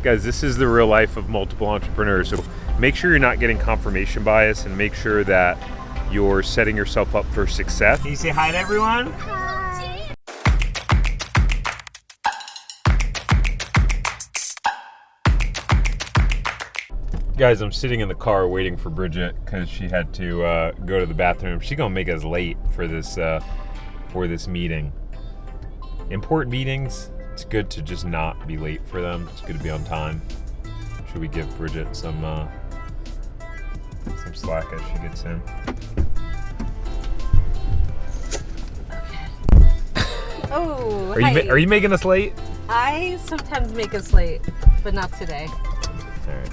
Guys, this is the real life of multiple entrepreneurs. So make sure you're not getting confirmation bias and make sure that you're setting yourself up for success. Can you say hi to everyone? Hi. Guys, I'm sitting in the car waiting for Bridget because she had to go to the bathroom. She's gonna make us late for this meeting. Important meetings, it's good to just not be late for them. It's good to be on time. Should we give Bridget some slack as she gets in? Oh, Are you making us late? I sometimes make us late, but not today. All right.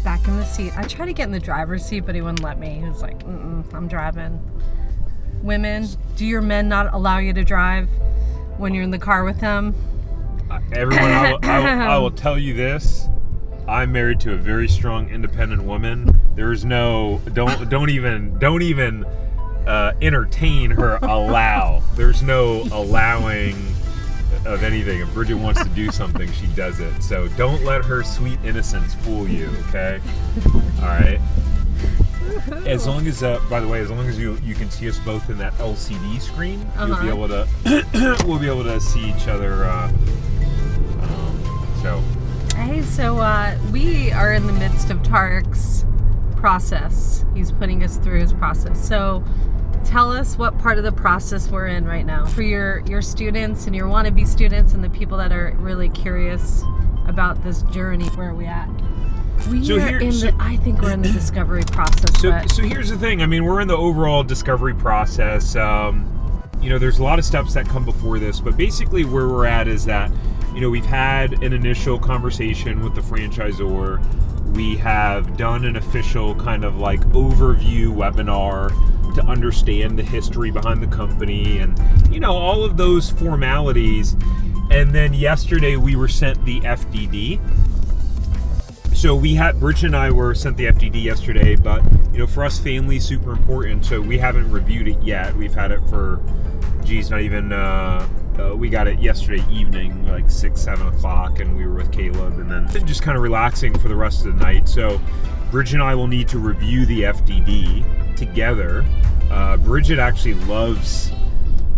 Back in the seat. I tried to get in the driver's seat, but he wouldn't let me. He was like, I'm driving. Women, do your men not allow you to drive when you're in the car with them? Everyone, I will tell you this. I'm married to a very strong, independent woman. There's no, don't even entertain her allow. There's no allowing of anything. If Bridget wants to do something, she does it. So don't let her sweet innocence fool you, okay? All right. As long as, by the way, as long as you can see us both in that LCD screen, you'll be able to, we'll be able to see each other. Hey, so we are in the midst of Tariq's process. He's putting us through his process. So tell us what part of the process we're in right now for your students and your wannabe students and the people that are really curious about this journey. Where are we at? I think we're in the discovery process. So here's the thing. I mean, we're in the overall discovery process. There's a lot of steps that come before this, but basically where we're at is that, we've had an initial conversation with the franchisor. We have done an official kind of like overview webinar to understand the history behind the company and, all of those formalities. And then yesterday we were sent the FDD. So Bridget and I were sent the FDD yesterday, but for us, family's super important. So we haven't reviewed it yet. We've had it for, we got it yesterday evening, like 6-7 o'clock, and we were with Caleb, and then just kind of relaxing for the rest of the night. So Bridget and I will need to review the FDD together. Bridget actually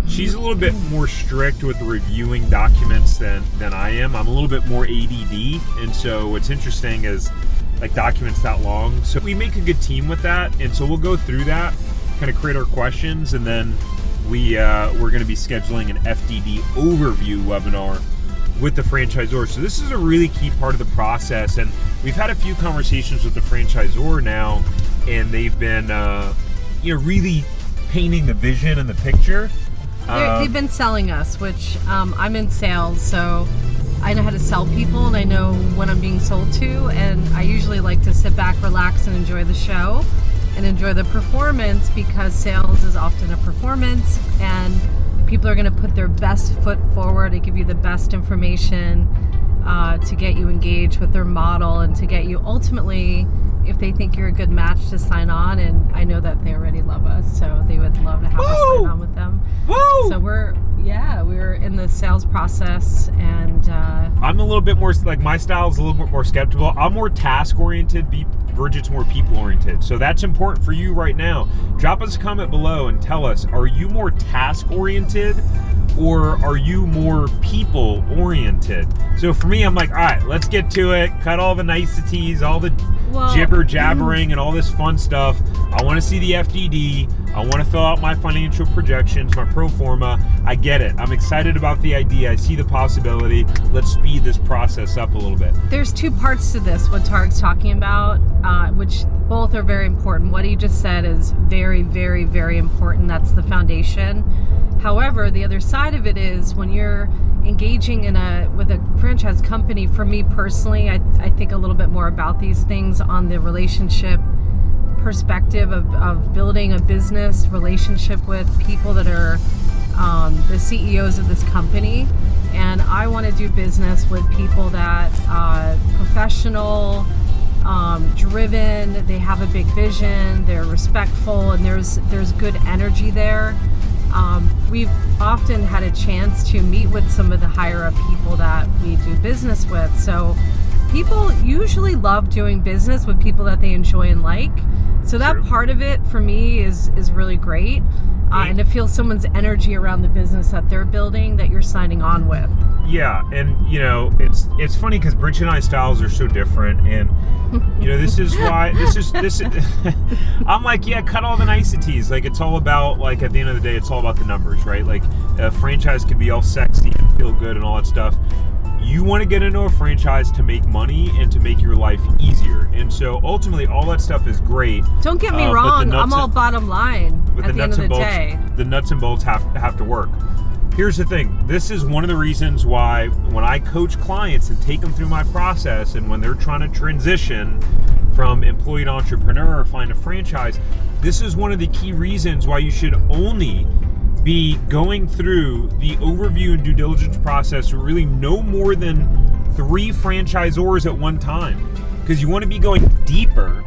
she's a little bit more strict with reviewing documents than I am. I'm a little bit more ADD, and so what's interesting is like documents that long. So we make a good team with that, and so we'll go through that, kind of create our questions, and then we're going to be scheduling an FDD overview webinar with the franchisor. So this is a really key part of the process, and we've had a few conversations with the franchisor now, and they've been really painting the vision and the picture. They've been selling us, which I'm in sales, so I know how to sell people and I know when I'm being sold to, and I usually like to sit back, relax, and enjoy the show and enjoy the performance, because sales is often a performance and people are going to put their best foot forward to give you the best information to get you engaged with their model and to get you ultimately, if they think you're a good match, to sign on. And I know that they already love us, so they would love to have us sign on with them. Woo! So we're in the sales process, and I'm a little bit more, like, my style is a little bit more skeptical. I'm more task oriented. Bridget's more people oriented. So that's important for you right now. Drop us a comment below and tell us, are you more task oriented or are you more people oriented? So for me, I'm like, all right, let's get to it. Cut all the niceties, all the jibber jabbering and all this fun stuff. I want to see the FDD. I want to fill out my financial projections, my pro forma. I get it. I'm excited about the idea. I see the possibility. Let's speed this process up a little bit. There's two parts to this, what Tariq's talking about, which both are very important. What he just said is very, very, very important. That's the foundation. However, the other side of it is when you're engaging with a franchise company, for me personally, I think a little bit more about these things on the relationship perspective of building a business relationship with people that are the CEOs of this company. And I want to do business with people that are professional, driven, they have a big vision, they're respectful, and there's good energy there. we've often had a chance to meet with some of the higher up people that we do business with. So people usually love doing business with people that they enjoy and like. So that part of it for me is really great. And to feel someone's energy around the business that they're building that you're signing on with. Yeah, and it's funny because Bridget and I's styles are so different, and this is why I'm like, yeah, cut all the niceties. Like, it's all about, like, at the end of the day, it's all about the numbers, right? Like, a franchise can be all sexy and feel good and all that stuff. You want to get into a franchise to make money and to make your life easier. And so ultimately all that stuff is great. Don't get me wrong, I'm all bottom line at the end of the day. The nuts and bolts have to work. Here's the thing. This is one of the reasons why when I coach clients and take them through my process, and when they're trying to transition from employee to entrepreneur or find a franchise, this is one of the key reasons why you should only be going through the overview and due diligence process with really no more than 3 franchisors at one time. Because you want to be going deeper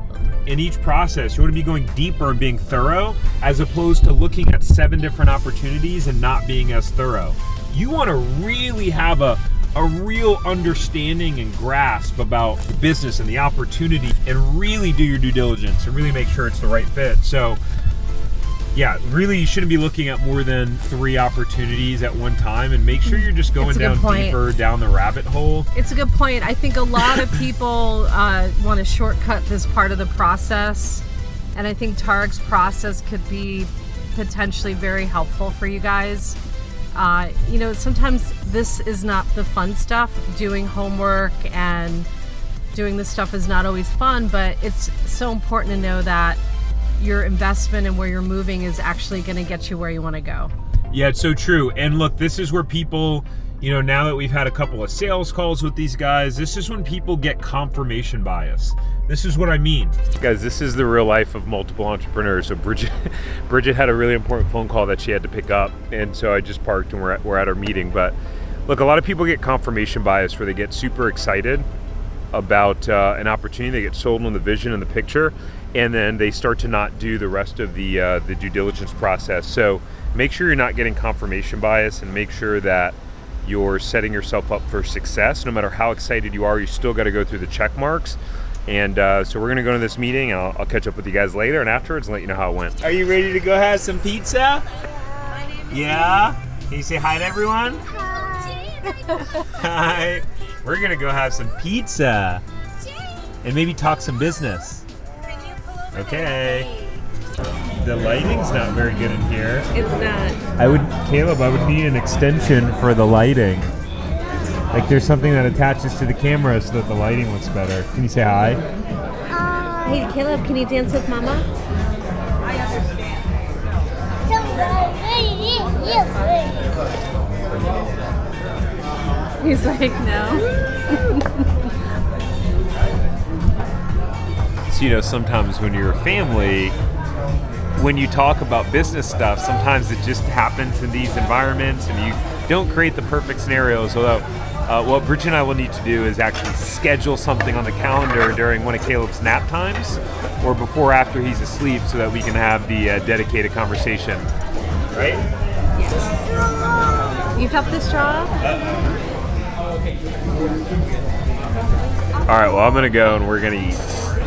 in each process. You want to be going deeper and being thorough, as opposed to looking at 7 different opportunities and not being as thorough. You want to really have a real understanding and grasp about the business and the opportunity, and really do your due diligence and really make sure it's the right fit. So yeah, really, you shouldn't be looking at more than 3 opportunities at one time, and make sure you're just going down deeper down the rabbit hole. It's a good point. I think a lot of people want to shortcut this part of the process, and I think Tariq's process could be potentially very helpful for you guys. Sometimes this is not the fun stuff. Doing homework and doing this stuff is not always fun, but it's so important to know that your investment and where you're moving is actually going to get you where you want to go. Yeah, it's so true. And look, this is where people, now that we've had a couple of sales calls with these guys, this is when people get confirmation bias. This is what I mean. Guys, this is the real life of multiple entrepreneurs. So Bridget had a really important phone call that she had to pick up, and so I just parked and we're at our meeting. But look, a lot of people get confirmation bias where they get super excited about an opportunity. They get sold on the vision and the picture, and then they start to not do the rest of the due diligence process. So make sure you're not getting confirmation bias, and make sure that you're setting yourself up for success. No matter how excited you are, you still got to go through the check marks. And so we're going to go to this meeting, and I'll catch up with you guys later and afterwards and let you know how it went. Are you ready to go have some pizza? Yeah? Can you say hi to everyone? Hi. We're going to go have some pizza and maybe talk some business. Okay. The lighting's not very good in here. It's not. Caleb, I would need an extension for the lighting. Like, there's something that attaches to the camera so that the lighting looks better. Can you say hi? Hey, Caleb, can you dance with Mama? I understand. He's like, no. So, sometimes when you're a family, when you talk about business stuff, sometimes it just happens in these environments, and you don't create the perfect scenarios. Although, what Bridget and I will need to do is actually schedule something on the calendar during one of Caleb's nap times, or before or after he's asleep, so that we can have the dedicated conversation. Right? Yes. You felt the straw? All right, well, I'm going to go and we're going to eat.